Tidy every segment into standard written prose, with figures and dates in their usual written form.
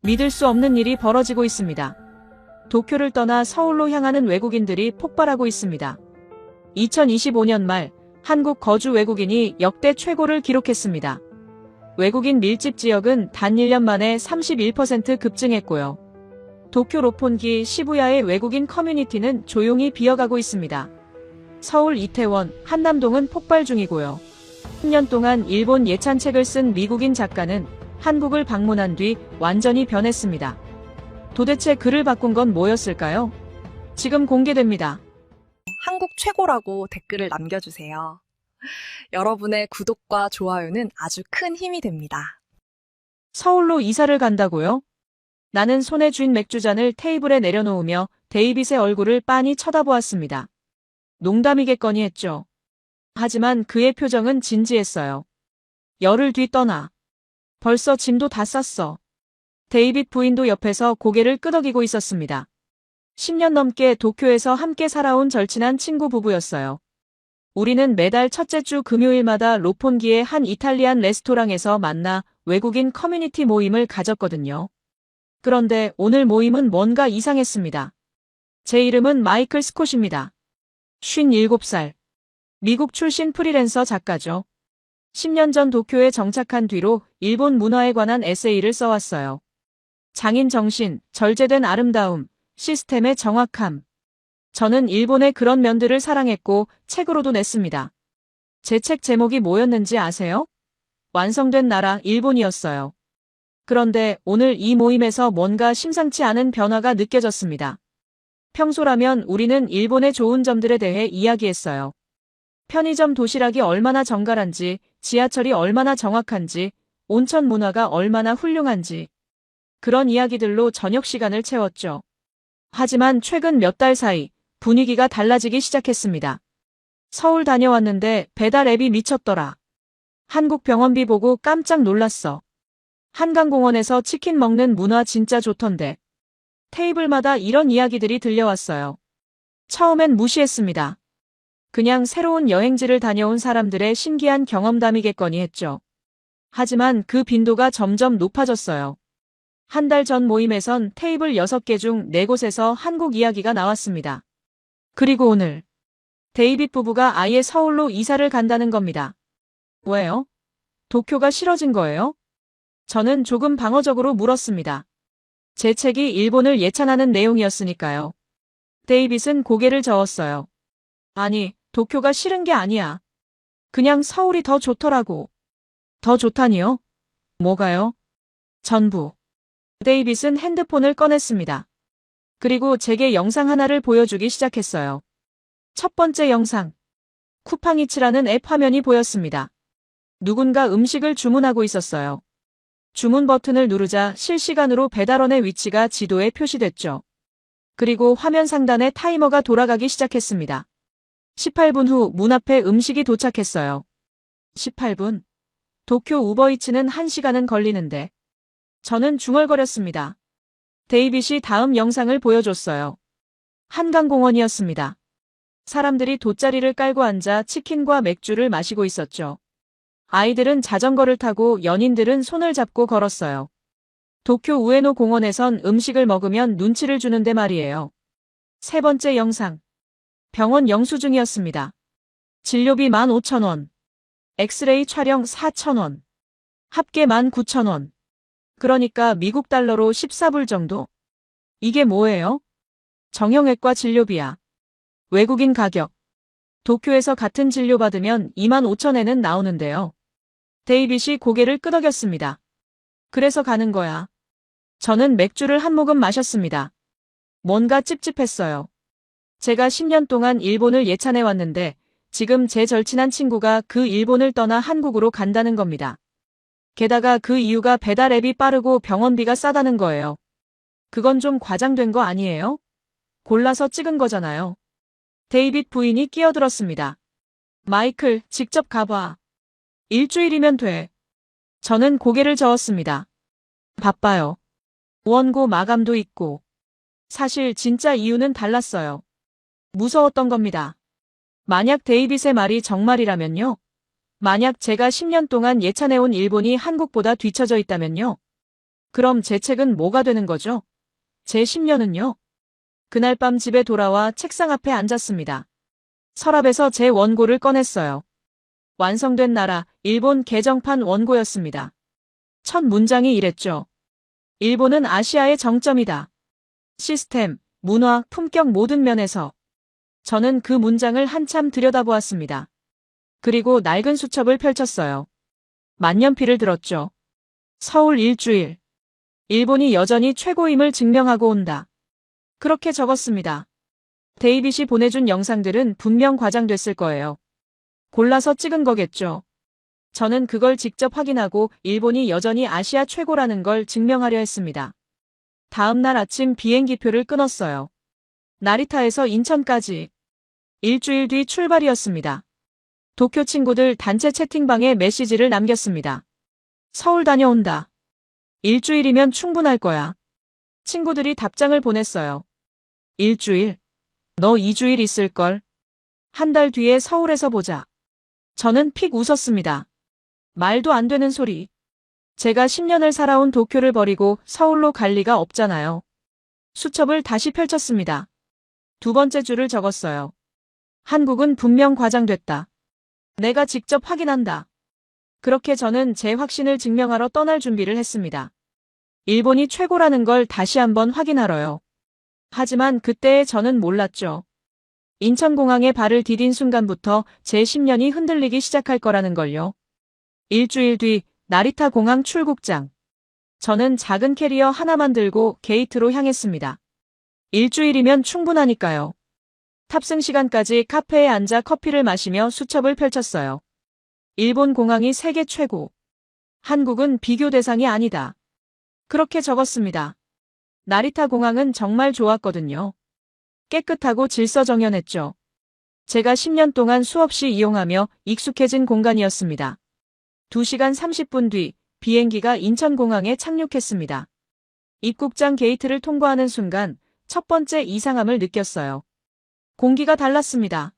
믿을 수 없는 일이 벌어지고 있습니다. 도쿄를 떠나 서울로 향하는 외국인들이 폭발하고 있습니다. 2025년 말 한국 거주 외국인이 역대 최고를 기록했습니다. 외국인 밀집 지역은 단 1년 만에 31% 급증했고요. 도쿄 로폰기 시부야의 외국인 커뮤니티는 조용히 비어가고 있습니다. 서울 이태원, 한남동은 폭발 중이고요. 10년 동안 일본 예찬책을 쓴 미국인 작가는 한국을 방문한 뒤 완전히 변했습니다. 도대체 그를 바꾼 건 뭐였을까요? 지금 공개됩니다. 한국 최고라고 댓글을 남겨주세요. 여러분의 구독과 좋아요는 아주 큰 힘이 됩니다. 서울로 이사를 간다고요? 나는 손에 쥔 맥주잔을 테이블에 내려놓으며 데이빗의 얼굴을 빤히 쳐다보았습니다. 농담이겠거니 했죠. 하지만 그의 표정은 진지했어요. 열흘 뒤 떠나. 벌써 짐도 다 쌌어. 데이빗 부인도 옆에서 고개를 끄덕이고 있었습니다. 10년 넘게 도쿄에서 함께 살아온 절친한 친구 부부였어요. 우리는 매달 첫째 주 금요일마다 로폰기의 한 이탈리안 레스토랑에서 만나 외국인 커뮤니티 모임을 가졌거든요. 그런데 오늘 모임은 뭔가 이상했습니다. 제 이름은 마이클 스콧입니다. 57살. 미국 출신 프리랜서 작가죠. 10년 전 도쿄에 정착한 뒤로 일본 문화에 관한 에세이를 써왔어요. 장인 정신, 절제된 아름다움, 시스템의 정확함. 저는 일본의 그런 면들을 사랑했고 책으로도 냈습니다. 제 책 제목이 뭐였는지 아세요? 완성된 나라 일본이었어요. 그런데 오늘 이 모임에서 뭔가 심상치 않은 변화가 느껴졌습니다. 평소라면 우리는 일본의 좋은 점들에 대해 이야기했어요. 편의점 도시락이 얼마나 정갈한지, 지하철이 얼마나 정확한지, 온천 문화가 얼마나 훌륭한지. 그런 이야기들로 저녁 시간을 채웠죠. 하지만 최근 몇 달 사이 분위기가 달라지기 시작했습니다. 서울 다녀왔는데 배달 앱이 미쳤더라. 한국 병원비 보고 깜짝 놀랐어. 한강공원에서 치킨 먹는 문화 진짜 좋던데. 테이블마다 이런 이야기들이 들려왔어요. 처음엔 무시했습니다. 그냥 새로운 여행지를 다녀온 사람들의 신기한 경험담이겠거니 했죠. 하지만 그 빈도가 점점 높아졌어요. 한 달 전 모임에선 테이블 6개 중 4곳에서 한국 이야기가 나왔습니다. 그리고 오늘 데이빗 부부가 아예 서울로 이사를 간다는 겁니다. 왜요? 도쿄가 싫어진 거예요? 저는 조금 방어적으로 물었습니다. 제 책이 일본을 예찬하는 내용이었으니까요. 데이빗은 고개를 저었어요. 아니, 도쿄가 싫은 게 아니야. 그냥 서울이 더 좋더라고. 더 좋다니요? 뭐가요? 전부. 데이빗은 핸드폰을 꺼냈습니다. 그리고 제게 영상 하나를 보여주기 시작했어요. 첫 번째 영상. 쿠팡이츠라는 앱 화면이 보였습니다. 누군가 음식을 주문하고 있었어요. 주문 버튼을 누르자 실시간으로 배달원의 위치가 지도에 표시됐죠. 그리고 화면 상단에 타이머가 돌아가기 시작했습니다. 18분 후 문 앞에 음식이 도착했어요. 18분? 도쿄 우버이츠는 1시간은 걸리는데. 저는 중얼거렸습니다. 데이빗이 다음 영상을 보여줬어요. 한강공원이었습니다. 사람들이 돗자리를 깔고 앉아 치킨과 맥주를 마시고 있었죠. 아이들은 자전거를 타고 연인들은 손을 잡고 걸었어요. 도쿄 우에노 공원에선 음식을 먹으면 눈치를 주는데 말이에요. 세 번째 영상. 병원 영수증이었습니다. 진료비 15,000원. 엑스레이 촬영 4,000원. 합계 19,000원. 그러니까 미국 달러로 14불 정도? 이게 뭐예요? 정형외과 진료비야. 외국인 가격. 도쿄에서 같은 진료 받으면 25,000엔은 나오는데요. 데이빗이 고개를 끄덕였습니다. 그래서 가는 거야. 저는 맥주를 한 모금 마셨습니다. 뭔가 찝찝했어요. 제가 10년 동안 일본을 예찬해 왔는데 지금 제 절친한 친구가 그 일본을 떠나 한국으로 간다는 겁니다. 게다가 그 이유가 배달 앱이 빠르고 병원비가 싸다는 거예요. 그건 좀 과장된 거 아니에요? 골라서 찍은 거잖아요. 데이빗 부인이 끼어들었습니다. 마이클, 직접 가봐. 일주일이면 돼. 저는 고개를 저었습니다. 바빠요. 원고 마감도 있고. 사실 진짜 이유는 달랐어요. 무서웠던 겁니다. 만약 데이빗의 말이 정말이라면요. 만약 제가 10년 동안 예찬해온 일본이 한국보다 뒤처져 있다면요. 그럼 제 책은 뭐가 되는 거죠? 제 10년은요? 그날 밤 집에 돌아와 책상 앞에 앉았습니다. 서랍에서 제 원고를 꺼냈어요. 완성된 나라, 일본 개정판 원고였습니다. 첫 문장이 이랬죠. 일본은 아시아의 정점이다. 시스템, 문화, 품격 모든 면에서. 저는 그 문장을 한참 들여다보았습니다. 그리고 낡은 수첩을 펼쳤어요. 만년필을 들었죠. 서울 일주일. 일본이 여전히 최고임을 증명하고 온다. 그렇게 적었습니다. 데이빗이 보내준 영상들은 분명 과장됐을 거예요. 골라서 찍은 거겠죠. 저는 그걸 직접 확인하고 일본이 여전히 아시아 최고라는 걸 증명하려 했습니다. 다음 날 아침 비행기표를 끊었어요. 나리타에서 인천까지. 일주일 뒤 출발이었습니다. 도쿄 친구들 단체 채팅방에 메시지를 남겼습니다. 서울 다녀온다. 일주일이면 충분할 거야. 친구들이 답장을 보냈어요. 일주일? 너 2주일 있을걸? 한 달 뒤에 서울에서 보자. 저는 픽 웃었습니다. 말도 안 되는 소리. 제가 10년을 살아온 도쿄를 버리고 서울로 갈 리가 없잖아요. 수첩을 다시 펼쳤습니다. 두 번째 줄을 적었어요. 한국은 분명 과장됐다. 내가 직접 확인한다. 그렇게 저는 제 확신을 증명하러 떠날 준비를 했습니다. 일본이 최고라는 걸 다시 한번 확인하러요. 하지만 그때의 저는 몰랐죠. 인천공항에 발을 디딘 순간부터 제 10년이 흔들리기 시작할 거라는 걸요. 일주일 뒤 나리타 공항 출국장. 저는 작은 캐리어 하나만 들고 게이트로 향했습니다. 일주일이면 충분하니까요. 탑승 시간까지 카페에 앉아 커피를 마시며 수첩을 펼쳤어요. 일본 공항이 세계 최고. 한국은 비교 대상이 아니다. 그렇게 적었습니다. 나리타 공항은 정말 좋았거든요. 깨끗하고 질서정연했죠. 제가 10년 동안 수없이 이용하며 익숙해진 공간이었습니다. 2시간 30분 뒤 비행기가 인천공항에 착륙했습니다. 입국장 게이트를 통과하는 순간 첫 번째 이상함을 느꼈어요. 공기가 달랐습니다.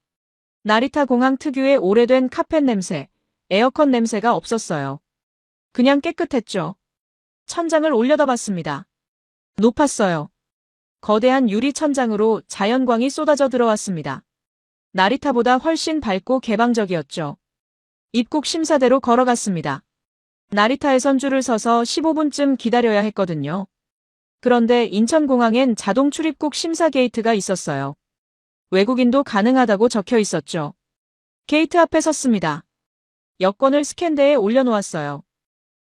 나리타 공항 특유의 오래된 카펫 냄새, 에어컨 냄새가 없었어요. 그냥 깨끗했죠. 천장을 올려다봤습니다. 높았어요. 거대한 유리 천장으로 자연광이 쏟아져 들어왔습니다. 나리타보다 훨씬 밝고 개방적이었죠. 입국 심사대로 걸어갔습니다. 나리타에선 줄을 서서 15분쯤 기다려야 했거든요. 그런데 인천공항엔 자동 출입국 심사 게이트가 있었어요. 외국인도 가능하다고 적혀 있었죠. 게이트 앞에 섰습니다. 여권을 스캔대에 올려놓았어요.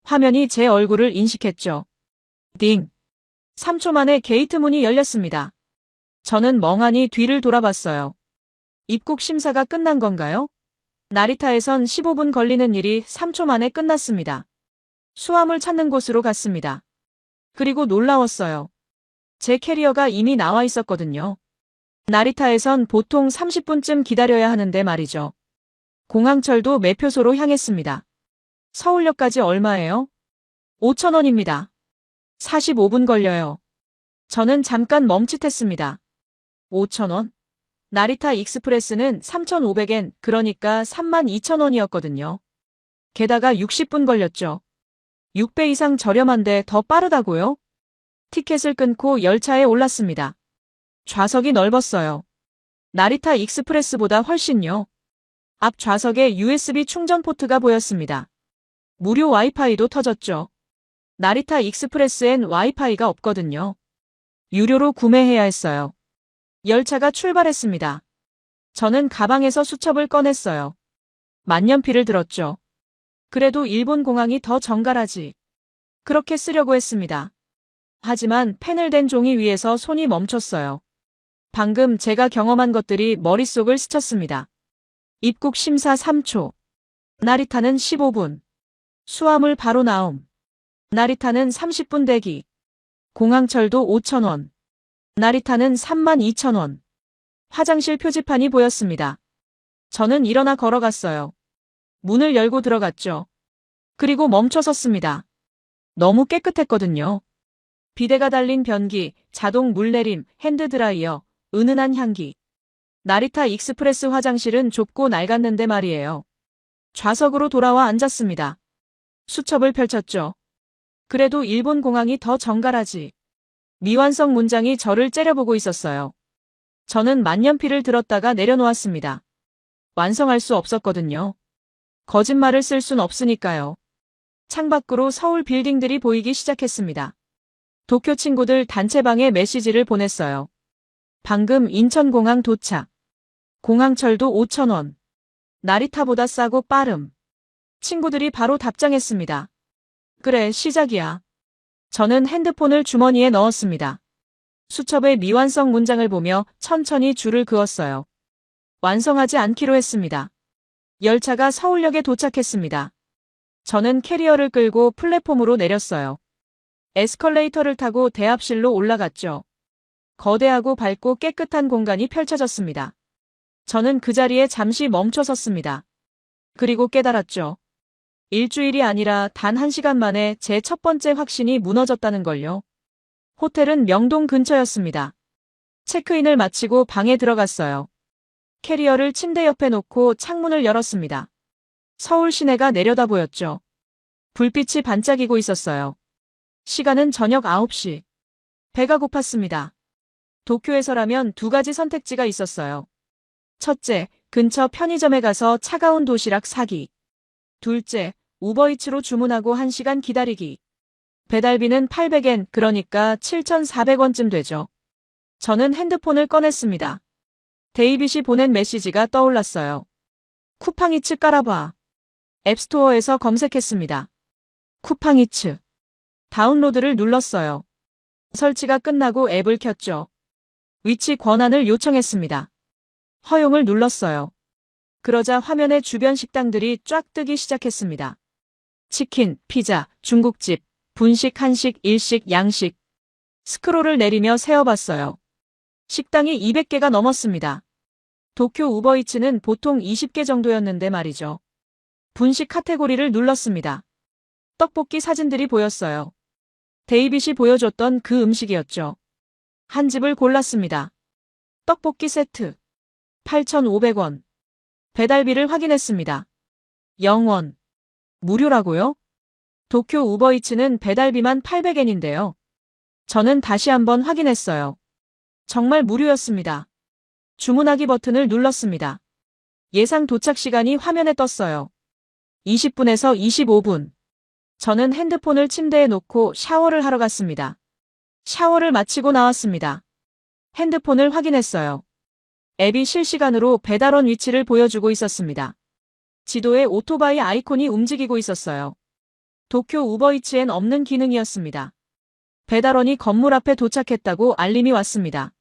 화면이 제 얼굴을 인식했죠. 띵. 3초 만에 게이트 문이 열렸습니다. 저는 멍하니 뒤를 돌아봤어요. 입국 심사가 끝난 건가요? 나리타에선 15분 걸리는 일이 3초 만에 끝났습니다. 수화물 찾는 곳으로 갔습니다. 그리고 놀라웠어요. 제 캐리어가 이미 나와 있었거든요. 나리타에선 보통 30분쯤 기다려야 하는데 말이죠. 공항철도 매표소로 향했습니다. 서울역까지 얼마예요? 5,000원입니다. 45분 걸려요. 저는 잠깐 멈칫했습니다. 5,000원? 나리타 익스프레스는 3,500엔, 그러니까 32,000원이었거든요. 게다가 60분 걸렸죠. 6배 이상 저렴한데 더 빠르다고요? 티켓을 끊고 열차에 올랐습니다. 좌석이 넓었어요. 나리타 익스프레스보다 훨씬요. 앞 좌석에 USB 충전 포트가 보였습니다. 무료 와이파이도 터졌죠. 나리타 익스프레스엔 와이파이가 없거든요. 유료로 구매해야 했어요. 열차가 출발했습니다. 저는 가방에서 수첩을 꺼냈어요. 만년필을 들었죠. 그래도 일본 공항이 더 정갈하지. 그렇게 쓰려고 했습니다. 하지만 펜을 댄 종이 위에서 손이 멈췄어요. 방금 제가 경험한 것들이 머릿속을 스쳤습니다. 입국 심사 3초. 나리타는 15분. 수화물 바로 나옴. 나리타는 30분 대기. 공항철도 5,000원. 나리타는 32,000원. 화장실 표지판이 보였습니다. 저는 일어나 걸어갔어요. 문을 열고 들어갔죠. 그리고 멈춰 섰습니다. 너무 깨끗했거든요. 비데가 달린 변기, 자동 물내림, 핸드드라이어, 은은한 향기. 나리타 익스프레스 화장실은 좁고 낡았는데 말이에요. 좌석으로 돌아와 앉았습니다. 수첩을 펼쳤죠. 그래도 일본 공항이 더 정갈하지. 미완성 문장이 저를 째려보고 있었어요. 저는 만년필을 들었다가 내려놓았습니다. 완성할 수 없었거든요. 거짓말을 쓸 순 없으니까요. 창밖으로 서울 빌딩들이 보이기 시작했습니다. 도쿄 친구들 단체방에 메시지를 보냈어요. 방금 인천공항 도착. 공항철도 5,000원. 나리타보다 싸고 빠름. 친구들이 바로 답장했습니다. 그래, 시작이야. 저는 핸드폰을 주머니에 넣었습니다. 수첩의 미완성 문장을 보며 천천히 줄을 그었어요. 완성하지 않기로 했습니다. 열차가 서울역에 도착했습니다. 저는 캐리어를 끌고 플랫폼으로 내렸어요. 에스컬레이터를 타고 대합실로 올라갔죠. 거대하고 밝고 깨끗한 공간이 펼쳐졌습니다. 저는 그 자리에 잠시 멈춰 섰습니다. 그리고 깨달았죠. 일주일이 아니라 단 1시간 만에 제 첫 번째 확신이 무너졌다는 걸요. 호텔은 명동 근처였습니다. 체크인을 마치고 방에 들어갔어요. 캐리어를 침대 옆에 놓고 창문을 열었습니다. 서울 시내가 내려다 보였죠. 불빛이 반짝이고 있었어요. 시간은 저녁 9시. 배가 고팠습니다. 도쿄에서라면 2가지 선택지가 있었어요. 첫째, 근처 편의점에 가서 차가운 도시락 사기. 둘째, 우버이츠로 주문하고 1시간 기다리기. 배달비는 800엔, 그러니까 7,400원쯤 되죠. 저는 핸드폰을 꺼냈습니다. 데이빗이 보낸 메시지가 떠올랐어요. 쿠팡이츠 깔아봐. 앱스토어에서 검색했습니다. 쿠팡이츠. 다운로드를 눌렀어요. 설치가 끝나고 앱을 켰죠. 위치 권한을 요청했습니다. 허용을 눌렀어요. 그러자 화면에 주변 식당들이 쫙 뜨기 시작했습니다. 치킨, 피자, 중국집, 분식, 한식, 일식, 양식. 스크롤을 내리며 세어봤어요. 식당이 200개가 넘었습니다. 도쿄 우버이츠는 보통 20개 정도였는데 말이죠. 분식 카테고리를 눌렀습니다. 떡볶이 사진들이 보였어요. 데이빗이 보여줬던 그 음식이었죠. 한 집을 골랐습니다. 떡볶이 세트. 8,500원. 배달비를 확인했습니다. 0원. 무료라고요? 도쿄 우버이츠는 배달비만 800엔인데요. 저는 다시 한번 확인했어요. 정말 무료였습니다. 주문하기 버튼을 눌렀습니다. 예상 도착 시간이 화면에 떴어요. 20분에서 25분. 저는 핸드폰을 침대에 놓고 샤워를 하러 갔습니다. 샤워를 마치고 나왔습니다. 핸드폰을 확인했어요. 앱이 실시간으로 배달원 위치를 보여주고 있었습니다. 지도에 오토바이 아이콘이 움직이고 있었어요. 도쿄 우버이츠엔 없는 기능이었습니다. 배달원이 건물 앞에 도착했다고 알림이 왔습니다.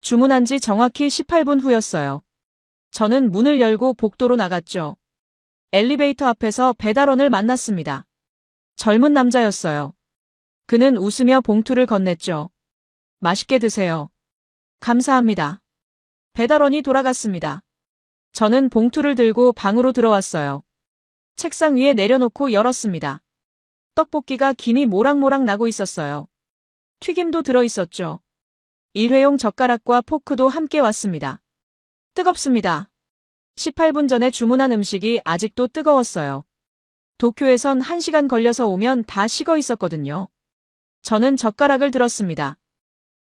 주문한 지 정확히 18분 후였어요. 저는 문을 열고 복도로 나갔죠. 엘리베이터 앞에서 배달원을 만났습니다. 젊은 남자였어요. 그는 웃으며 봉투를 건넸죠. 맛있게 드세요. 감사합니다. 배달원이 돌아갔습니다. 저는 봉투를 들고 방으로 들어왔어요. 책상 위에 내려놓고 열었습니다. 떡볶이가 김이 모락모락 나고 있었어요. 튀김도 들어있었죠. 일회용 젓가락과 포크도 함께 왔습니다. 뜨겁습니다. 18분 전에 주문한 음식이 아직도 뜨거웠어요. 도쿄에선 1시간 걸려서 오면 다 식어 있었거든요. 저는 젓가락을 들었습니다.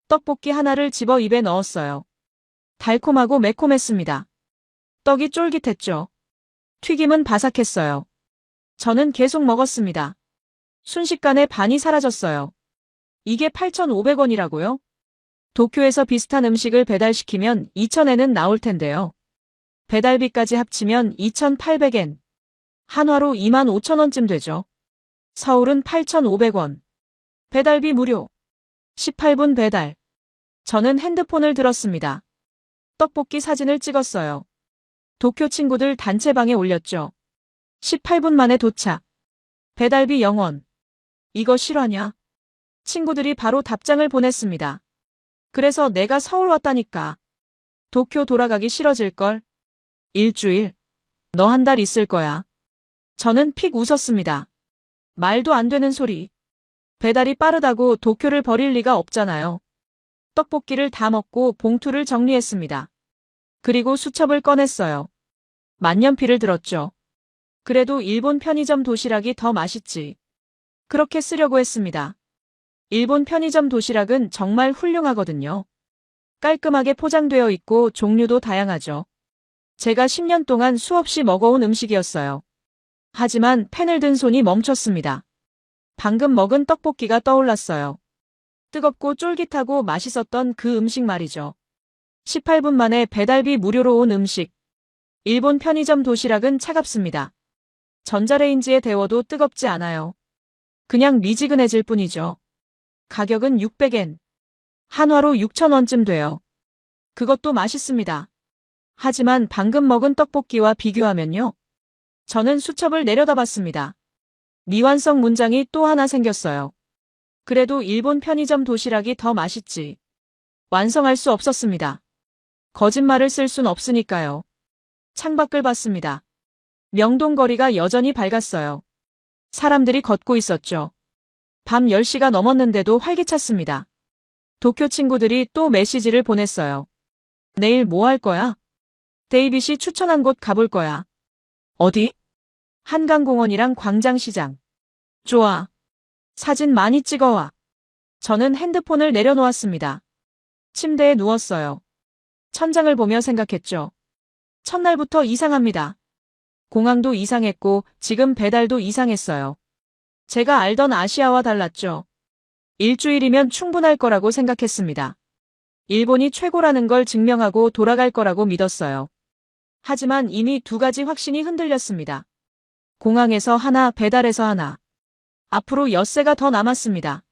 떡볶이 하나를 집어 입에 넣었어요. 달콤하고 매콤했습니다. 떡이 쫄깃했죠. 튀김은 바삭했어요. 저는 계속 먹었습니다. 순식간에 반이 사라졌어요. 이게 8,500원이라고요? 도쿄에서 비슷한 음식을 배달시키면 2,000엔은 나올 텐데요. 배달비까지 합치면 2,800엔. 한화로 25,000원쯤 되죠. 서울은 8,500원. 배달비 무료. 18분 배달. 저는 핸드폰을 들었습니다. 떡볶이 사진을 찍었어요. 도쿄 친구들 단체방에 올렸죠. 18분 만에 도착. 배달비 0원. 이거 실화냐? 친구들이 바로 답장을 보냈습니다. 그래서 내가 서울 왔다니까. 도쿄 돌아가기 싫어질걸? 일주일. 너 한 달 있을 거야. 저는 픽 웃었습니다. 말도 안 되는 소리. 배달이 빠르다고 도쿄를 버릴 리가 없잖아요. 떡볶이를 다 먹고 봉투를 정리했습니다. 그리고 수첩을 꺼냈어요. 만년필을 들었죠. 그래도 일본 편의점 도시락이 더 맛있지. 그렇게 쓰려고 했습니다. 일본 편의점 도시락은 정말 훌륭하거든요. 깔끔하게 포장되어 있고 종류도 다양하죠. 제가 10년 동안 수없이 먹어온 음식이었어요. 하지만 펜을 든 손이 멈췄습니다. 방금 먹은 떡볶이가 떠올랐어요. 뜨겁고 쫄깃하고 맛있었던 그 음식 말이죠. 18분 만에 배달비 무료로 온 음식. 일본 편의점 도시락은 차갑습니다. 전자레인지에 데워도 뜨겁지 않아요. 그냥 미지근해질 뿐이죠. 가격은 600엔. 한화로 6,000원쯤 돼요. 그것도 맛있습니다. 하지만 방금 먹은 떡볶이와 비교하면요. 저는 수첩을 내려다봤습니다. 미완성 문장이 또 하나 생겼어요. 그래도 일본 편의점 도시락이 더 맛있지. 완성할 수 없었습니다. 거짓말을 쓸 순 없으니까요. 창밖을 봤습니다. 명동거리가 여전히 밝았어요. 사람들이 걷고 있었죠. 밤 10시가 넘었는데도 활기찼습니다. 도쿄 친구들이 또 메시지를 보냈어요. 내일 뭐 할 거야? 데이빗이 추천한 곳 가볼 거야. 어디? 한강공원이랑 광장시장. 좋아. 사진 많이 찍어와. 저는 핸드폰을 내려놓았습니다. 침대에 누웠어요. 천장을 보며 생각했죠. 첫날부터 이상합니다. 공항도 이상했고 지금 배달도 이상했어요. 제가 알던 아시아와 달랐죠. 일주일이면 충분할 거라고 생각했습니다. 일본이 최고라는 걸 증명하고 돌아갈 거라고 믿었어요. 하지만 이미 두 가지 확신이 흔들렸습니다. 공항에서 하나, 배달에서 하나. 앞으로 엿새가 더 남았습니다.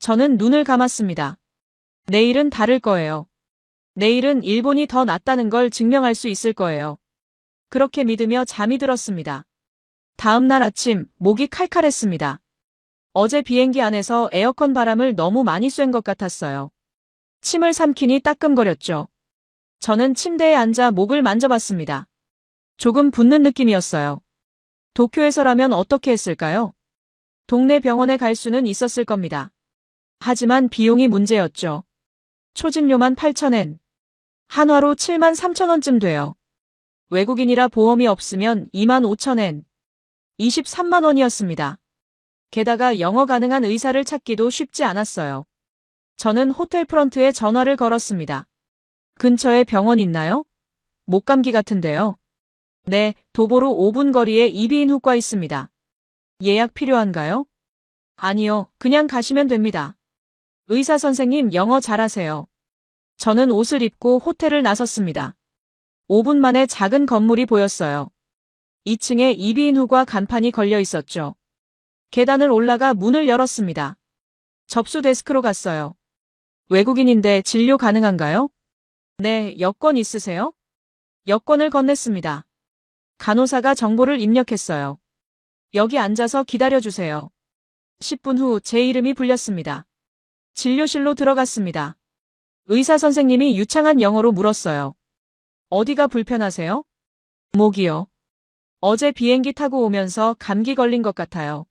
저는 눈을 감았습니다. 내일은 다를 거예요. 내일은 일본이 더 낫다는 걸 증명할 수 있을 거예요. 그렇게 믿으며 잠이 들었습니다. 다음 날 아침, 목이 칼칼했습니다. 어제 비행기 안에서 에어컨 바람을 너무 많이 쐰 것 같았어요. 침을 삼키니 따끔거렸죠. 저는 침대에 앉아 목을 만져봤습니다. 조금 붓는 느낌이었어요. 도쿄에서라면 어떻게 했을까요? 동네 병원에 갈 수는 있었을 겁니다. 하지만 비용이 문제였죠. 초진료만 8,000엔. 한화로 73,000원쯤 돼요. 외국인이라 보험이 없으면 25,000엔. 23만 원이었습니다. 게다가 영어 가능한 의사를 찾기도 쉽지 않았어요. 저는 호텔 프런트에 전화를 걸었습니다. 근처에 병원 있나요? 목감기 같은데요. 네, 도보로 5분 거리에 이비인후과 있습니다. 예약 필요한가요? 아니요, 그냥 가시면 됩니다. 의사 선생님 영어 잘하세요. 저는 옷을 입고 호텔을 나섰습니다. 5분 만에 작은 건물이 보였어요. 2층에 이비인후과 간판이 걸려 있었죠. 계단을 올라가 문을 열었습니다. 접수 데스크로 갔어요. 외국인인데 진료 가능한가요? 네, 여권 있으세요? 여권을 건넸습니다. 간호사가 정보를 입력했어요. 여기 앉아서 기다려주세요. 10분 후 제 이름이 불렸습니다. 진료실로 들어갔습니다. 의사 선생님이 유창한 영어로 물었어요. 어디가 불편하세요? 목이요. 어제 비행기 타고 오면서 감기 걸린 것 같아요.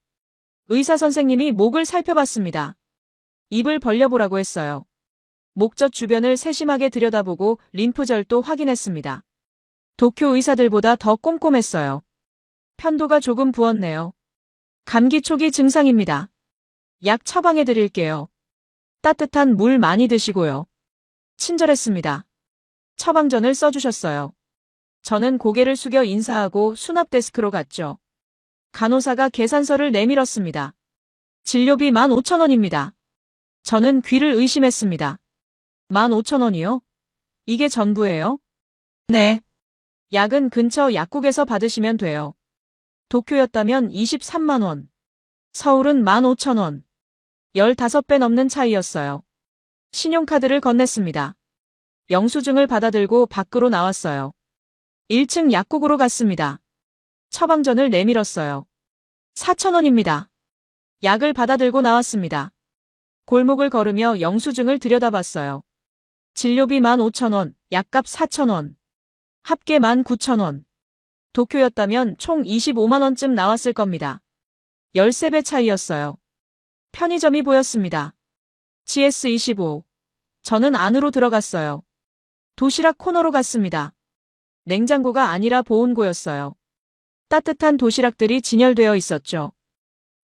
의사 선생님이 목을 살펴봤습니다. 입을 벌려보라고 했어요. 목젖 주변을 세심하게 들여다보고 림프절도 확인했습니다. 도쿄 의사들보다 더 꼼꼼했어요. 편도가 조금 부었네요. 감기 초기 증상입니다. 약 처방해 드릴게요. 따뜻한 물 많이 드시고요. 친절했습니다. 처방전을 써주셨어요. 저는 고개를 숙여 인사하고 수납 데스크로 갔죠. 간호사가 계산서를 내밀었습니다. 진료비 15,000원입니다. 저는 귀를 의심했습니다. 15,000원이요? 이게 전부예요? 네. 약은 근처 약국에서 받으시면 돼요. 도쿄였다면 23만 원. 서울은 15,000원. 15배 넘는 차이였어요. 신용카드를 건넸습니다. 영수증을 받아들고 밖으로 나왔어요. 1층 약국으로 갔습니다. 처방전을 내밀었어요. 4,000원입니다. 약을 받아들고 나왔습니다. 골목을 걸으며 영수증을 들여다봤어요. 진료비 15,000원, 약값 4,000원. 합계 19,000원. 도쿄였다면 총 25만 원쯤 나왔을 겁니다. 13배 차이였어요. 편의점이 보였습니다. GS25. 저는 안으로 들어갔어요. 도시락 코너로 갔습니다. 냉장고가 아니라 보온고였어요. 따뜻한 도시락들이 진열되어 있었죠.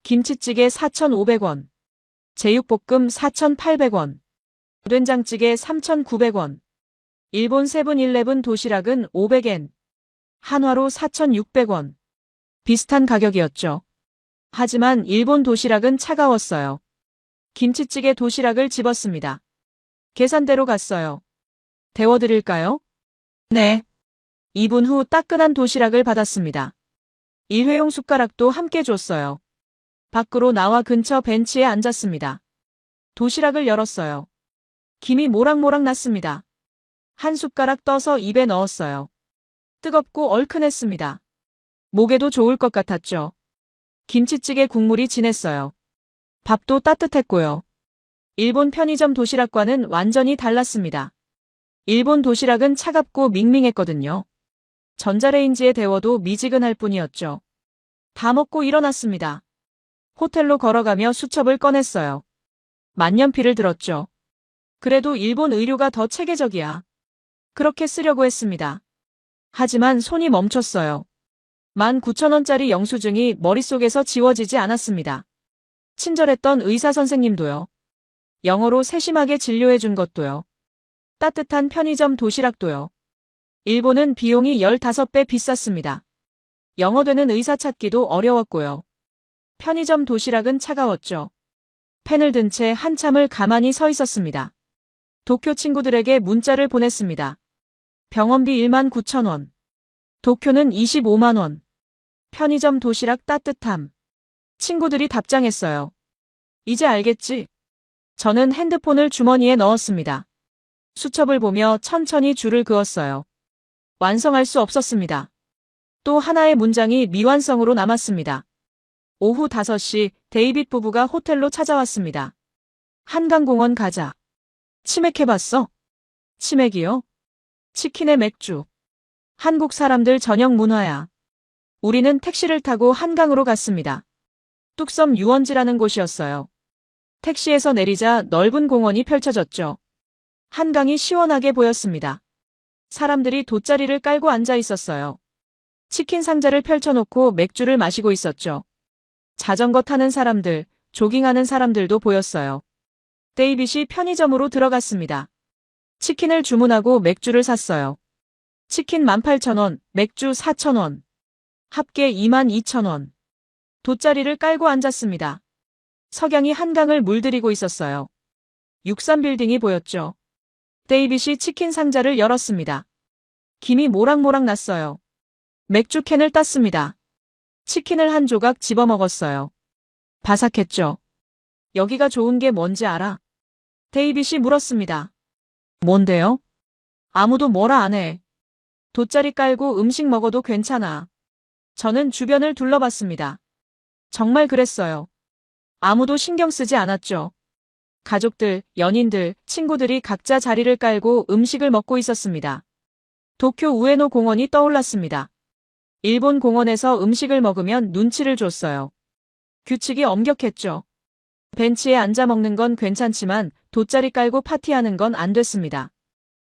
김치찌개 4,500원. 제육볶음 4,800원. 된장찌개 3,900원. 일본 세븐일레븐 도시락은 500엔. 한화로 4,600원. 비슷한 가격이었죠. 하지만 일본 도시락은 차가웠어요. 김치찌개 도시락을 집었습니다. 계산대로 갔어요. 데워드릴까요? 네. 2분 후 따끈한 도시락을 받았습니다. 일회용 숟가락도 함께 줬어요. 밖으로 나와 근처 벤치에 앉았습니다. 도시락을 열었어요. 김이 모락모락 났습니다. 한 숟가락 떠서 입에 넣었어요. 뜨겁고 얼큰했습니다. 목에도 좋을 것 같았죠. 김치찌개 국물이 진했어요. 밥도 따뜻했고요. 일본 편의점 도시락과는 완전히 달랐습니다. 일본 도시락은 차갑고 밍밍했거든요. 전자레인지에 데워도 미지근할 뿐이었죠. 다 먹고 일어났습니다. 호텔로 걸어가며 수첩을 꺼냈어요. 만년필을 들었죠. 그래도 일본 의료가 더 체계적이야. 그렇게 쓰려고 했습니다. 하지만 손이 멈췄어요. 19,000원짜리 영수증이 머릿속에서 지워지지 않았습니다. 친절했던 의사 선생님도요. 영어로 세심하게 진료해 준 것도요. 따뜻한 편의점 도시락도요. 일본은 비용이 15배 비쌌습니다. 영어 되는 의사 찾기도 어려웠고요. 편의점 도시락은 차가웠죠. 펜을 든 채 한참을 가만히 서 있었습니다. 도쿄 친구들에게 문자를 보냈습니다. 병원비 19,000원. 도쿄는 25만 원. 편의점 도시락 따뜻함. 친구들이 답장했어요. 이제 알겠지? 저는 핸드폰을 주머니에 넣었습니다. 수첩을 보며 천천히 줄을 그었어요. 완성할 수 없었습니다. 또 하나의 문장이 미완성으로 남았습니다. 오후 5시 데이빗 부부가 호텔로 찾아왔습니다. 한강공원 가자. 치맥해봤어? 치맥이요? 치킨에 맥주. 한국 사람들 저녁 문화야. 우리는 택시를 타고 한강으로 갔습니다. 뚝섬 유원지라는 곳이었어요. 택시에서 내리자 넓은 공원이 펼쳐졌죠. 한강이 시원하게 보였습니다. 사람들이 돗자리를 깔고 앉아 있었어요. 치킨 상자를 펼쳐놓고 맥주를 마시고 있었죠. 자전거 타는 사람들, 조깅하는 사람들도 보였어요. 데이빗이 편의점으로 들어갔습니다. 치킨을 주문하고 맥주를 샀어요. 치킨 18,000원, 맥주 4,000원. 합계 22,000원. 돗자리를 깔고 앉았습니다. 석양이 한강을 물들이고 있었어요. 63빌딩이 보였죠. 데이빗이 치킨 상자를 열었습니다. 김이 모락모락 났어요. 맥주 캔을 땄습니다. 치킨을 한 조각 집어먹었어요. 바삭했죠. 여기가 좋은 게 뭔지 알아? 데이빗이 물었습니다. 뭔데요? 아무도 뭐라 안 해. 돗자리 깔고 음식 먹어도 괜찮아. 저는 주변을 둘러봤습니다. 정말 그랬어요. 아무도 신경 쓰지 않았죠. 가족들, 연인들, 친구들이 각자 자리를 깔고 음식을 먹고 있었습니다. 도쿄 우에노 공원이 떠올랐습니다. 일본 공원에서 음식을 먹으면 눈치를 줬어요. 규칙이 엄격했죠. 벤치에 앉아 먹는 건 괜찮지만 돗자리 깔고 파티하는 건 안 됐습니다.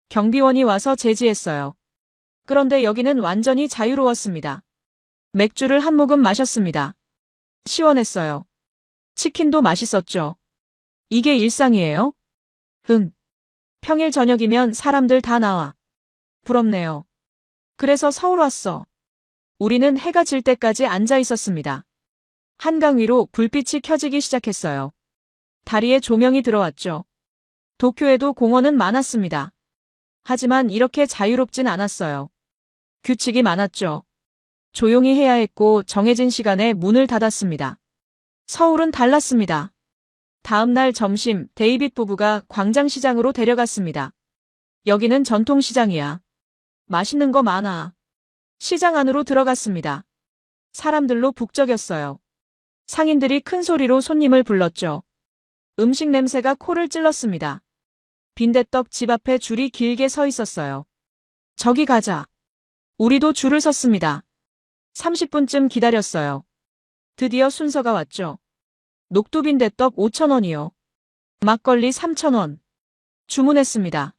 경비원이 와서 제지했어요. 그런데 여기는 완전히 자유로웠습니다. 맥주를 한 모금 마셨습니다. 시원했어요. 치킨도 맛있었죠. 이게 일상이에요? 응. 평일 저녁이면 사람들 다 나와. 부럽네요. 그래서 서울 왔어. 우리는 해가 질 때까지 앉아 있었습니다. 한강 위로 불빛이 켜지기 시작했어요. 다리에 조명이 들어왔죠. 도쿄에도 공원은 많았습니다. 하지만 이렇게 자유롭진 않았어요. 규칙이 많았죠. 조용히 해야 했고 정해진 시간에 문을 닫았습니다. 서울은 달랐습니다. 다음 날 점심 데이빗 부부가 광장시장으로 데려갔습니다. 여기는 전통시장이야. 맛있는 거 많아. 시장 안으로 들어갔습니다. 사람들로 북적였어요. 상인들이 큰 소리로 손님을 불렀죠. 음식 냄새가 코를 찔렀습니다. 빈대떡 집 앞에 줄이 길게 서 있었어요. 저기 가자. 우리도 줄을 섰습니다. 30분쯤 기다렸어요. 드디어 순서가 왔죠. 녹두빈대떡 5,000원이요. 막걸리 3,000원. 주문했습니다.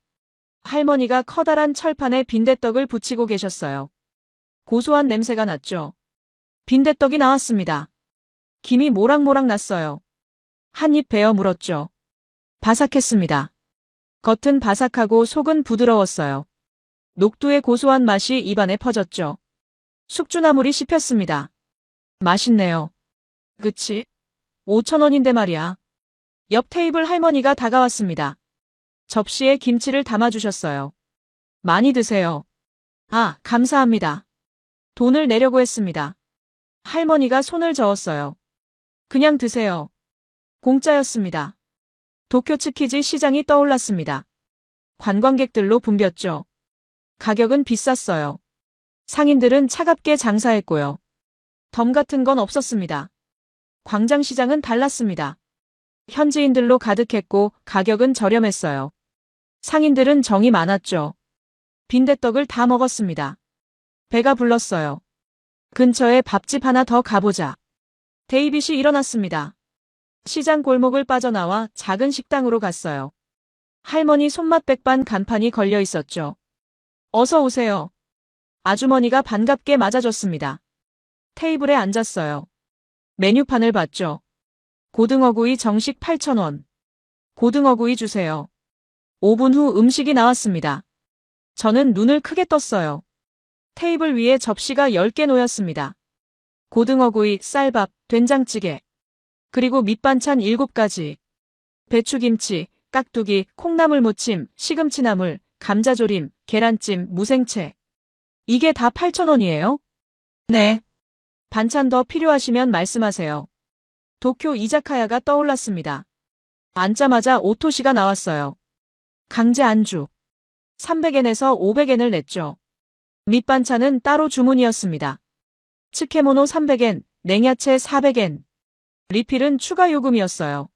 할머니가 커다란 철판에 빈대떡을 붙이고 계셨어요. 고소한 냄새가 났죠. 빈대떡이 나왔습니다. 김이 모락모락 났어요. 한 입 베어 물었죠. 바삭했습니다. 겉은 바삭하고 속은 부드러웠어요. 녹두의 고소한 맛이 입안에 퍼졌죠. 숙주나물이 씹혔습니다. 맛있네요. 그치? 5,000원인데 말이야. 옆 테이블 할머니가 다가왔습니다. 접시에 김치를 담아주셨어요. 많이 드세요. 아, 감사합니다. 돈을 내려고 했습니다. 할머니가 손을 저었어요. 그냥 드세요. 공짜였습니다. 도쿄 츠키지 시장이 떠올랐습니다. 관광객들로 붐볐죠. 가격은 비쌌어요. 상인들은 차갑게 장사했고요. 덤 같은 건 없었습니다. 광장시장은 달랐습니다. 현지인들로 가득했고 가격은 저렴했어요. 상인들은 정이 많았죠. 빈대떡을 다 먹었습니다. 배가 불렀어요. 근처에 밥집 하나 더 가보자. 데이빗이 일어났습니다. 시장 골목을 빠져나와 작은 식당으로 갔어요. 할머니 손맛 백반 간판이 걸려 있었죠. 어서 오세요. 아주머니가 반갑게 맞아줬습니다. 테이블에 앉았어요. 메뉴판을 봤죠. 고등어구이 정식 8,000원. 고등어구이 주세요. 5분 후 음식이 나왔습니다. 저는 눈을 크게 떴어요. 테이블 위에 접시가 10개 놓였습니다. 고등어구이, 쌀밥, 된장찌개, 그리고 밑반찬 7가지. 배추김치, 깍두기, 콩나물 무침, 시금치나물, 감자조림, 계란찜, 무생채. 이게 다 8,000원이에요? 네. 반찬 더 필요하시면 말씀하세요. 도쿄 이자카야가 떠올랐습니다. 앉자마자 오토시가 나왔어요. 강제 안주. 300엔에서 500엔을 냈죠. 밑반찬은 따로 주문이었습니다. 츠케모노 300엔, 냉야채 400엔. 리필은 추가 요금이었어요.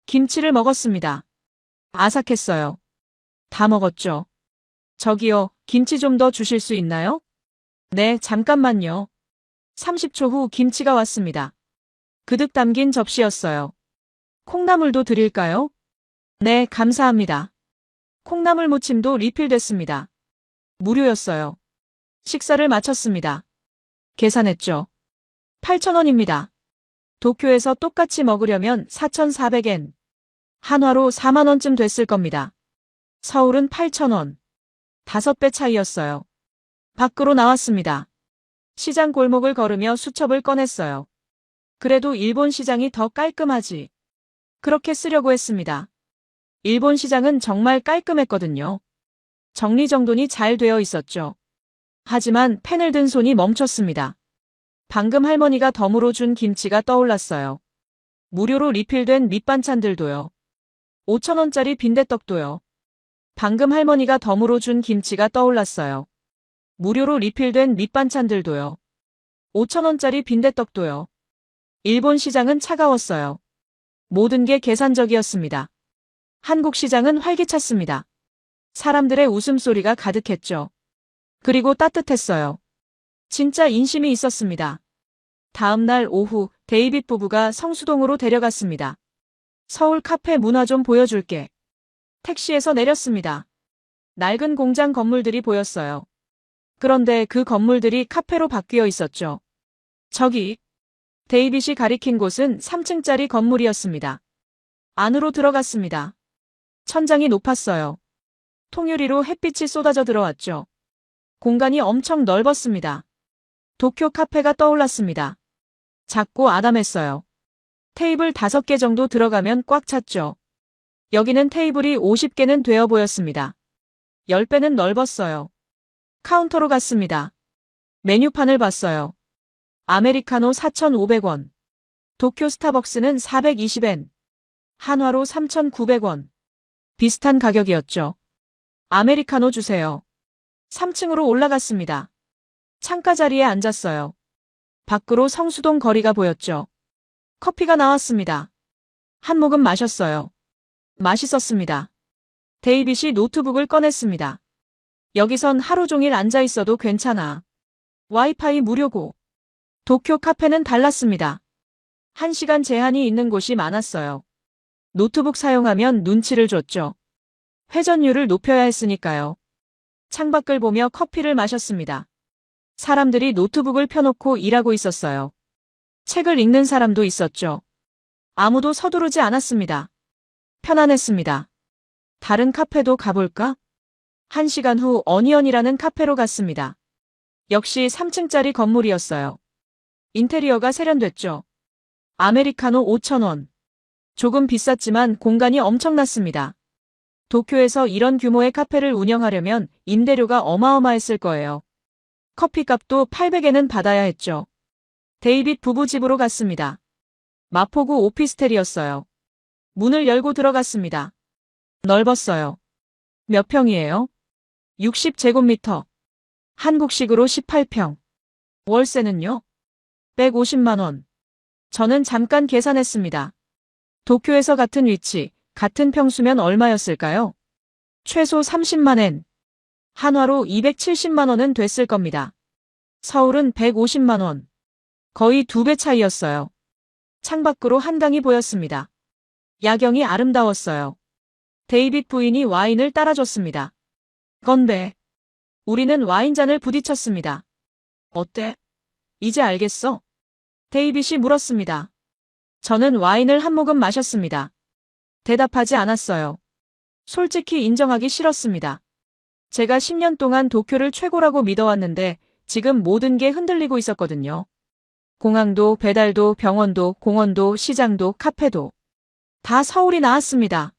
김치를 먹었습니다. 아삭했어요. 다 먹었죠. 저기요, 김치 좀 더 주실 수 있나요? 네, 잠깐만요. 30초 후 김치가 왔습니다. 그득 담긴 접시였어요. 콩나물도 드릴까요? 네, 감사합니다. 콩나물 무침도 리필됐습니다. 무료였어요. 식사를 마쳤습니다. 계산했죠. 8,000원입니다. 도쿄에서 똑같이 먹으려면 4,400엔. 한화로 4만원쯤 됐을 겁니다. 서울은 8,000원. 5배 차이였어요. 밖으로 나왔습니다. 시장 골목을 걸으며 수첩을 꺼냈어요. 그래도 일본 시장이 더 깔끔하지. 그렇게 쓰려고 했습니다. 일본 시장은 정말 깔끔했거든요. 정리정돈이 잘 되어 있었죠. 하지만 펜을 든 손이 멈췄습니다. 방금 할머니가 덤으로 준 김치가 떠올랐어요. 무료로 리필된 밑반찬들도요. 5,000원짜리 빈대떡도요. 방금 할머니가 덤으로 준 김치가 떠올랐어요. 무료로 리필된 밑반찬들도요. 5,000원짜리 빈대떡도요. 일본 시장은 차가웠어요. 모든 게 계산적이었습니다. 한국 시장은 활기찼습니다. 사람들의 웃음소리가 가득했죠. 그리고 따뜻했어요. 진짜 인심이 있었습니다. 다음 날 오후 데이빗 부부가 성수동으로 데려갔습니다. 서울 카페 문화 좀 보여줄게. 택시에서 내렸습니다. 낡은 공장 건물들이 보였어요. 그런데 그 건물들이 카페로 바뀌어 있었죠. 저기, 데이빗이 가리킨 곳은 3층짜리 건물이었습니다. 안으로 들어갔습니다. 천장이 높았어요. 통유리로 햇빛이 쏟아져 들어왔죠. 공간이 엄청 넓었습니다. 도쿄 카페가 떠올랐습니다. 작고 아담했어요. 테이블 5개 정도 들어가면 꽉 찼죠. 여기는 테이블이 50개는 되어 보였습니다. 10배는 넓었어요. 카운터로 갔습니다. 메뉴판을 봤어요. 아메리카노 4,500원. 도쿄 스타벅스는 420엔. 한화로 3,900원. 비슷한 가격이었죠. 아메리카노 주세요. 3층으로 올라갔습니다. 창가 자리에 앉았어요. 밖으로 성수동 거리가 보였죠. 커피가 나왔습니다. 한 모금 마셨어요. 맛있었습니다. 데이빗이 노트북을 꺼냈습니다. 여기선 하루 종일 앉아 있어도 괜찮아. 와이파이 무료고. 도쿄 카페는 달랐습니다. 1시간 제한이 있는 곳이 많았어요. 노트북 사용하면 눈치를 줬죠. 회전율을 높여야 했으니까요. 창밖을 보며 커피를 마셨습니다. 사람들이 노트북을 펴놓고 일하고 있었어요. 책을 읽는 사람도 있었죠. 아무도 서두르지 않았습니다. 편안했습니다. 다른 카페도 가볼까? 1시간 후 어니언이라는 카페로 갔습니다. 역시 3층짜리 건물이었어요. 인테리어가 세련됐죠. 아메리카노 5,000원. 조금 비쌌지만 공간이 엄청났습니다. 도쿄에서 이런 규모의 카페를 운영하려면 임대료가 어마어마했을 거예요. 커피값도 800엔은 받아야 했죠. 데이빗 부부 집으로 갔습니다. 마포구 오피스텔이었어요. 문을 열고 들어갔습니다. 넓었어요. 몇 평이에요? 60제곱미터. 한국식으로 18평. 월세는요? 150만 원. 저는 잠깐 계산했습니다. 도쿄에서 같은 위치, 같은 평수면 얼마였을까요? 최소 30만 엔. 한화로 270만 원은 됐을 겁니다. 서울은 150만 원. 거의 2배 차이였어요. 창밖으로 한강이 보였습니다. 야경이 아름다웠어요. 데이빗 부인이 와인을 따라줬습니다. 건배. 우리는 와인잔을 부딪혔습니다. 어때? 이제 알겠어? 데이빗이 물었습니다. 저는 와인을 한 모금 마셨습니다. 대답하지 않았어요. 솔직히 인정하기 싫었습니다. 제가 10년 동안 도쿄를 최고라고 믿어왔는데 지금 모든 게 흔들리고 있었거든요. 공항도, 배달도, 병원도, 공원도, 시장도, 카페도. 다 서울이 나왔습니다.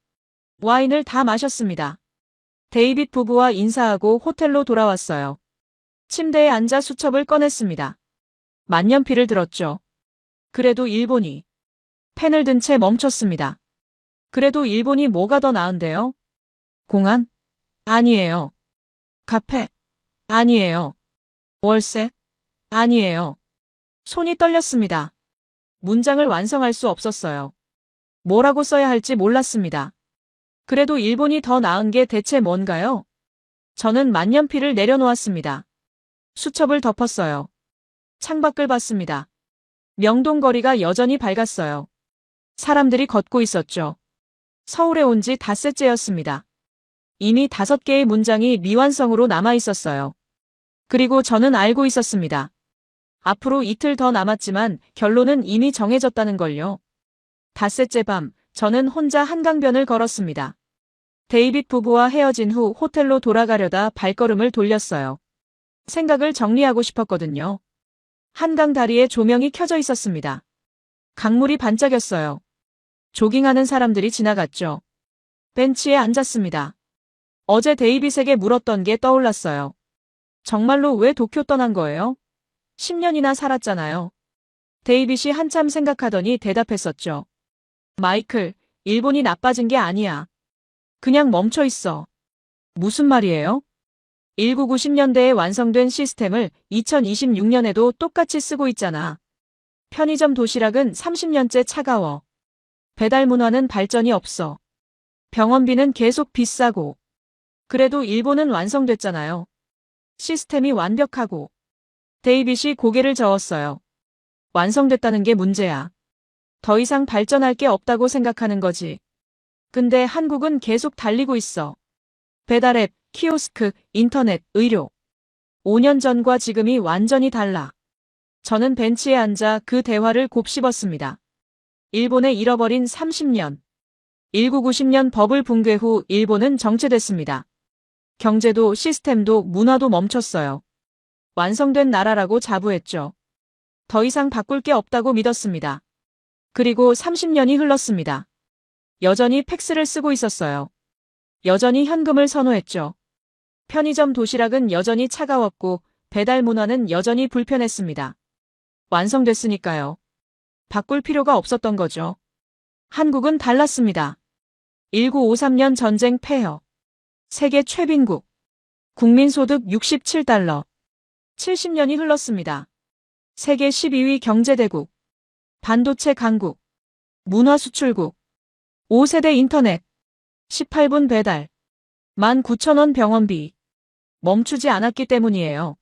와인을 다 마셨습니다. 데이빗 부부와 인사하고 호텔로 돌아왔어요. 침대에 앉아 수첩을 꺼냈습니다. 만년필을 들었죠. 그래도 일본이. 펜을 든 채 멈췄습니다. 그래도 일본이 뭐가 더 나은데요? 공안? 아니에요. 카페? 아니에요. 월세? 아니에요. 손이 떨렸습니다. 문장을 완성할 수 없었어요. 뭐라고 써야 할지 몰랐습니다. 그래도 일본이 더 나은 게 대체 뭔가요? 저는 만년필을 내려놓았습니다. 수첩을 덮었어요. 창밖을 봤습니다. 명동거리가 여전히 밝았어요. 사람들이 걷고 있었죠. 서울에 온 지 닷새째였습니다. 이미 5개의 문장이 미완성으로 남아 있었어요. 그리고 저는 알고 있었습니다. 앞으로 이틀 더 남았지만 결론은 이미 정해졌다는 걸요. 닷새째 밤, 저는 혼자 한강변을 걸었습니다. 데이빗 부부와 헤어진 후 호텔로 돌아가려다 발걸음을 돌렸어요. 생각을 정리하고 싶었거든요. 한강 다리에 조명이 켜져 있었습니다. 강물이 반짝였어요. 조깅하는 사람들이 지나갔죠. 벤치에 앉았습니다. 어제 데이빗에게 물었던 게 떠올랐어요. 정말로 왜 도쿄 떠난 거예요? 10년이나 살았잖아요. 데이빗이 한참 생각하더니 대답했었죠. 마이클, 일본이 나빠진 게 아니야. 그냥 멈춰 있어. 무슨 말이에요? 1990년대에 완성된 시스템을 2026년에도 똑같이 쓰고 있잖아. 편의점 도시락은 30년째 차가워. 배달 문화는 발전이 없어. 병원비는 계속 비싸고. 그래도 일본은 완성됐잖아요. 시스템이 완벽하고. 데이빗이 고개를 저었어요. 완성됐다는 게 문제야. 더 이상 발전할 게 없다고 생각하는 거지. 근데 한국은 계속 달리고 있어. 배달앱, 키오스크, 인터넷, 의료. 5년 전과 지금이 완전히 달라. 저는 벤치에 앉아 그 대화를 곱씹었습니다. 일본의 잃어버린 30년. 1990년 버블 붕괴 후 일본은 정체됐습니다. 경제도 시스템도 문화도 멈췄어요. 완성된 나라라고 자부했죠. 더 이상 바꿀 게 없다고 믿었습니다. 그리고 30년이 흘렀습니다. 여전히 팩스를 쓰고 있었어요. 여전히 현금을 선호했죠. 편의점 도시락은 여전히 차가웠고 배달 문화는 여전히 불편했습니다. 완성됐으니까요. 바꿀 필요가 없었던 거죠. 한국은 달랐습니다. 1953년 전쟁 폐허. 세계 최빈국. 국민소득 67달러. 70년이 흘렀습니다. 세계 12위 경제대국. 반도체 강국. 문화 수출국. 5세대 인터넷. 18분 배달. 19,000원 병원비. 멈추지 않았기 때문이에요.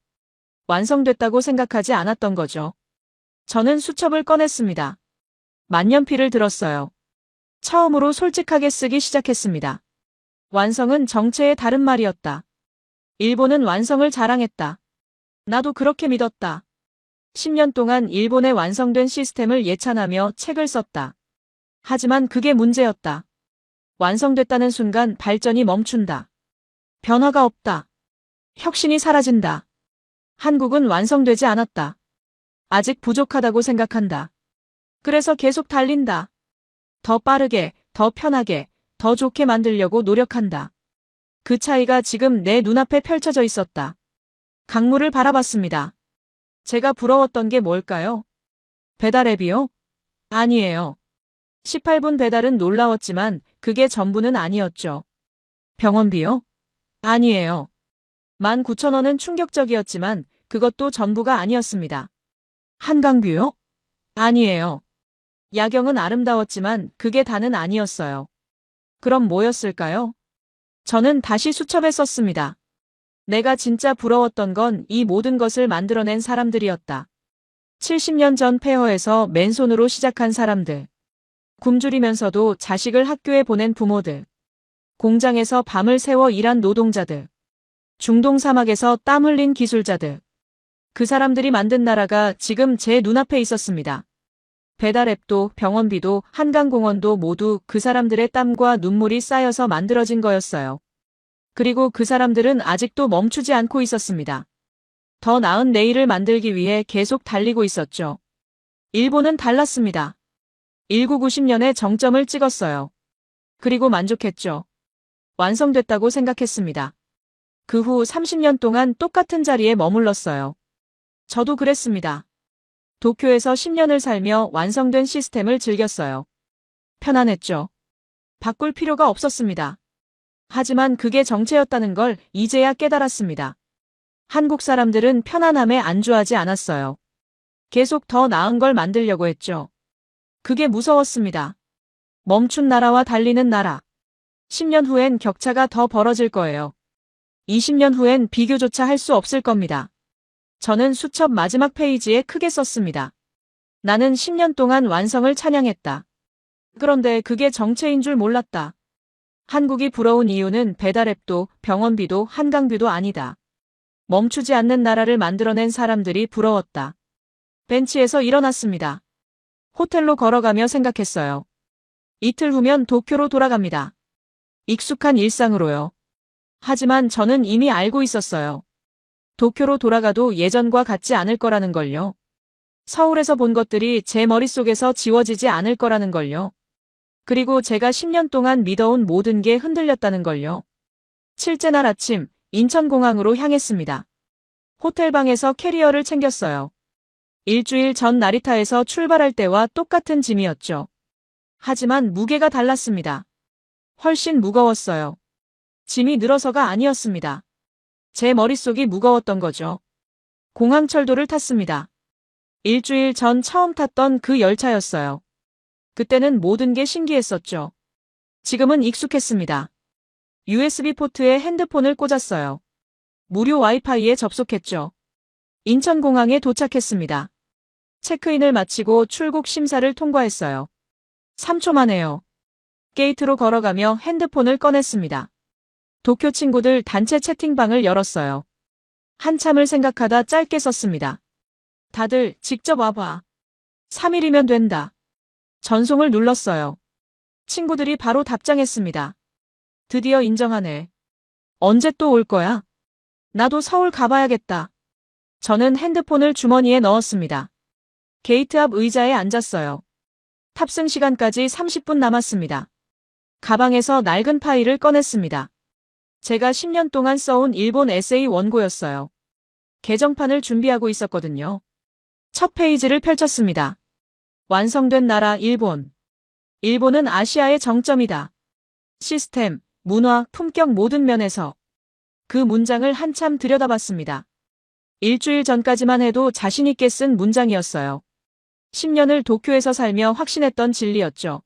완성됐다고 생각하지 않았던 거죠. 저는 수첩을 꺼냈습니다. 만년필을 들었어요. 처음으로 솔직하게 쓰기 시작했습니다. 완성은 정체의 다른 말이었다. 일본은 완성을 자랑했다. 나도 그렇게 믿었다. 10년 동안 일본의 완성된 시스템을 예찬하며 책을 썼다. 하지만 그게 문제였다. 완성됐다는 순간 발전이 멈춘다. 변화가 없다. 혁신이 사라진다. 한국은 완성되지 않았다. 아직 부족하다고 생각한다. 그래서 계속 달린다. 더 빠르게, 더 편하게, 더 좋게 만들려고 노력한다. 그 차이가 지금 내 눈앞에 펼쳐져 있었다. 강물을 바라봤습니다. 제가 부러웠던 게 뭘까요? 배달 앱이요? 아니에요. 18분 배달은 놀라웠지만 그게 전부는 아니었죠. 병원비요? 아니에요. 19,000원은 충격적이었지만 그것도 전부가 아니었습니다. 한강뷰요? 아니에요. 야경은 아름다웠지만 그게 다는 아니었어요. 그럼 뭐였을까요? 저는 다시 수첩에 썼습니다. 내가 진짜 부러웠던 건 이 모든 것을 만들어낸 사람들이었다. 70년 전 폐허에서 맨손으로 시작한 사람들. 굶주리면서도 자식을 학교에 보낸 부모들. 공장에서 밤을 새워 일한 노동자들. 중동 사막에서 땀 흘린 기술자들. 그 사람들이 만든 나라가 지금 제 눈앞에 있었습니다. 배달앱도 병원비도 한강공원도 모두 그 사람들의 땀과 눈물이 쌓여서 만들어진 거였어요. 그리고 그 사람들은 아직도 멈추지 않고 있었습니다. 더 나은 내일을 만들기 위해 계속 달리고 있었죠. 일본은 달랐습니다. 1990년에 정점을 찍었어요. 그리고 만족했죠. 완성됐다고 생각했습니다. 그 후 30년 동안 똑같은 자리에 머물렀어요. 저도 그랬습니다. 도쿄에서 10년을 살며 완성된 시스템을 즐겼어요. 편안했죠. 바꿀 필요가 없었습니다. 하지만 그게 정체였다는 걸 이제야 깨달았습니다. 한국 사람들은 편안함에 안주하지 않았어요. 계속 더 나은 걸 만들려고 했죠. 그게 무서웠습니다. 멈춘 나라와 달리는 나라. 10년 후엔 격차가 더 벌어질 거예요. 20년 후엔 비교조차 할 수 없을 겁니다. 저는 수첩 마지막 페이지에 크게 썼습니다. 나는 10년 동안 완성을 찬양했다. 그런데 그게 정체인 줄 몰랐다. 한국이 부러운 이유는 배달앱도 병원비도 한강뷰도 아니다. 멈추지 않는 나라를 만들어낸 사람들이 부러웠다. 벤치에서 일어났습니다. 호텔로 걸어가며 생각했어요. 이틀 후면 도쿄로 돌아갑니다. 익숙한 일상으로요. 하지만 저는 이미 알고 있었어요. 도쿄로 돌아가도 예전과 같지 않을 거라는 걸요. 서울에서 본 것들이 제 머릿속에서 지워지지 않을 거라는 걸요. 그리고 제가 10년 동안 믿어온 모든 게 흔들렸다는 걸요. 칠째 날 아침, 인천공항으로 향했습니다. 호텔방에서 캐리어를 챙겼어요. 일주일 전 나리타에서 출발할 때와 똑같은 짐이었죠. 하지만 무게가 달랐습니다. 훨씬 무거웠어요. 짐이 늘어서가 아니었습니다. 제 머릿속이 무거웠던 거죠. 공항철도를 탔습니다. 일주일 전 처음 탔던 그 열차였어요. 그때는 모든 게 신기했었죠. 지금은 익숙했습니다. USB 포트에 핸드폰을 꽂았어요. 무료 와이파이에 접속했죠. 인천공항에 도착했습니다. 체크인을 마치고 출국 심사를 통과했어요. 3초 만에요. 게이트로 걸어가며 핸드폰을 꺼냈습니다. 도쿄 친구들 단체 채팅방을 열었어요. 한참을 생각하다 짧게 썼습니다. 다들 직접 와봐. 3일이면 된다. 전송을 눌렀어요. 친구들이 바로 답장했습니다. 드디어 인정하네. 언제 또 올 거야? 나도 서울 가봐야겠다. 저는 핸드폰을 주머니에 넣었습니다. 게이트 앞 의자에 앉았어요. 탑승 시간까지 30분 남았습니다. 가방에서 낡은 파일을 꺼냈습니다. 제가 10년 동안 써온 일본 에세이 원고였어요. 개정판을 준비하고 있었거든요. 첫 페이지를 펼쳤습니다. 완성된 나라 일본. 일본은 아시아의 정점이다. 시스템, 문화, 품격 모든 면에서. 그 문장을 한참 들여다봤습니다. 일주일 전까지만 해도 자신 있게 쓴 문장이었어요. 10년을 도쿄에서 살며 확신했던 진리였죠.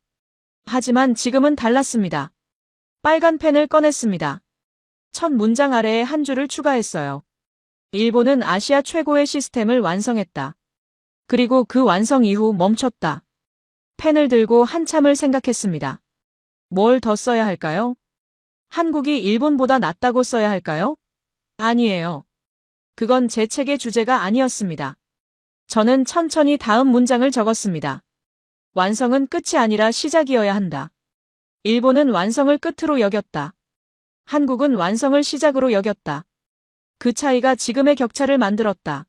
하지만 지금은 달랐습니다. 빨간 펜을 꺼냈습니다. 첫 문장 아래에 한 줄을 추가했어요. 일본은 아시아 최고의 시스템을 완성했다. 그리고 그 완성 이후 멈췄다. 펜을 들고 한참을 생각했습니다. 뭘 더 써야 할까요? 한국이 일본보다 낫다고 써야 할까요? 아니에요. 그건 제 책의 주제가 아니었습니다. 저는 천천히 다음 문장을 적었습니다. 완성은 끝이 아니라 시작이어야 한다. 일본은 완성을 끝으로 여겼다. 한국은 완성을 시작으로 여겼다. 그 차이가 지금의 격차를 만들었다.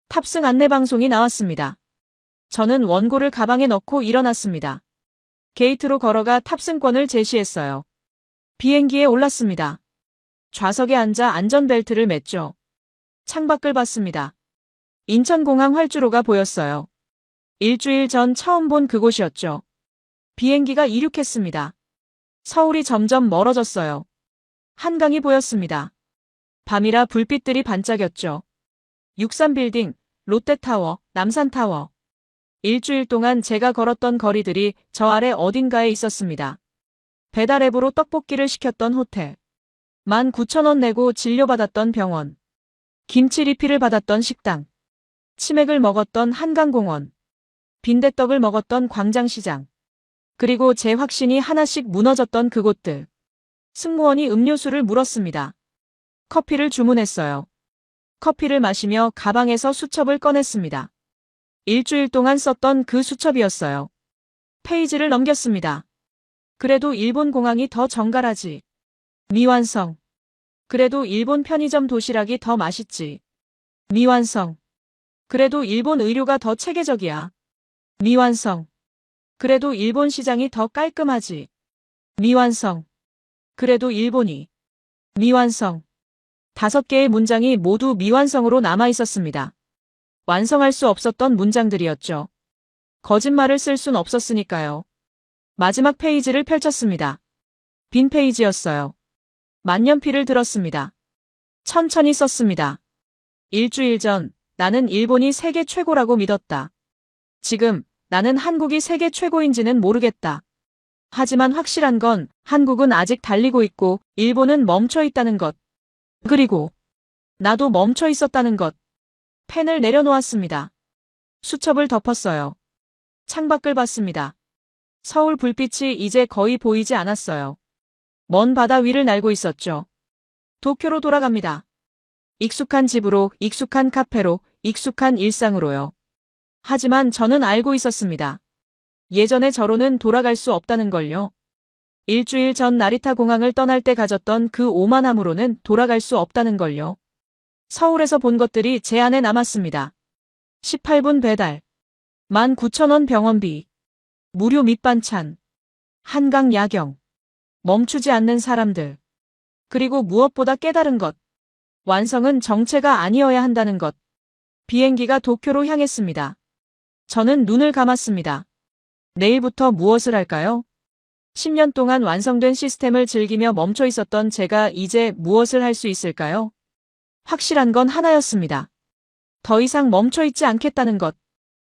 탑승 안내 방송이 나왔습니다. 저는 원고를 가방에 넣고 일어났습니다. 게이트로 걸어가 탑승권을 제시했어요. 비행기에 올랐습니다. 좌석에 앉아 안전벨트를 맸죠. 창밖을 봤습니다. 인천공항 활주로가 보였어요. 일주일 전 처음 본 그곳이었죠. 비행기가 이륙했습니다. 서울이 점점 멀어졌어요. 한강이 보였습니다. 밤이라 불빛들이 반짝였죠. 63빌딩, 롯데타워, 남산타워. 일주일 동안 제가 걸었던 거리들이 저 아래 어딘가에 있었습니다. 배달앱으로 떡볶이를 시켰던 호텔. 19,000원 내고 진료받았던 병원. 김치 리필을 받았던 식당. 치맥을 먹었던 한강공원. 빈대떡을 먹었던 광장시장. 그리고 제 확신이 하나씩 무너졌던 그곳들. 승무원이 음료수를 물었습니다. 커피를 주문했어요. 커피를 마시며 가방에서 수첩을 꺼냈습니다. 일주일 동안 썼던 그 수첩이었어요. 페이지를 넘겼습니다. 그래도 일본 공항이 더 정갈하지. 미완성. 그래도 일본 편의점 도시락이 더 맛있지. 미완성. 그래도 일본 의료가 더 체계적이야. 미완성. 그래도 일본 시장이 더 깔끔하지. 미완성. 그래도 일본이. 미완성. 5개의 문장이 모두 미완성으로 남아 있었습니다. 완성할 수 없었던 문장들이었죠. 거짓말을 쓸 순 없었으니까요. 마지막 페이지를 펼쳤습니다. 빈 페이지였어요. 만년필을 들었습니다. 천천히 썼습니다. 일주일 전, 나는 일본이 세계 최고라고 믿었다. 지금, 나는 한국이 세계 최고인지는 모르겠다. 하지만 확실한 건 한국은 아직 달리고 있고 일본은 멈춰 있다는 것. 그리고 나도 멈춰 있었다는 것. 펜을 내려놓았습니다. 수첩을 덮었어요. 창밖을 봤습니다. 서울 불빛이 이제 거의 보이지 않았어요. 먼 바다 위를 날고 있었죠. 도쿄로 돌아갑니다. 익숙한 집으로, 익숙한 카페로, 익숙한 일상으로요. 하지만 저는 알고 있었습니다. 예전의 저로는 돌아갈 수 없다는 걸요. 일주일 전 나리타 공항을 떠날 때 가졌던 그 오만함으로는 돌아갈 수 없다는 걸요. 서울에서 본 것들이 제 안에 남았습니다. 18분 배달. 19,000원 병원비. 무료 밑반찬. 한강 야경. 멈추지 않는 사람들. 그리고 무엇보다 깨달은 것. 완성은 정체가 아니어야 한다는 것. 비행기가 도쿄로 향했습니다. 저는 눈을 감았습니다. 내일부터 무엇을 할까요? 10년 동안 완성된 시스템을 즐기며 멈춰 있었던 제가 이제 무엇을 할 수 있을까요? 확실한 건 하나였습니다. 더 이상 멈춰 있지 않겠다는 것.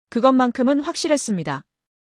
그것만큼은 확실했습니다.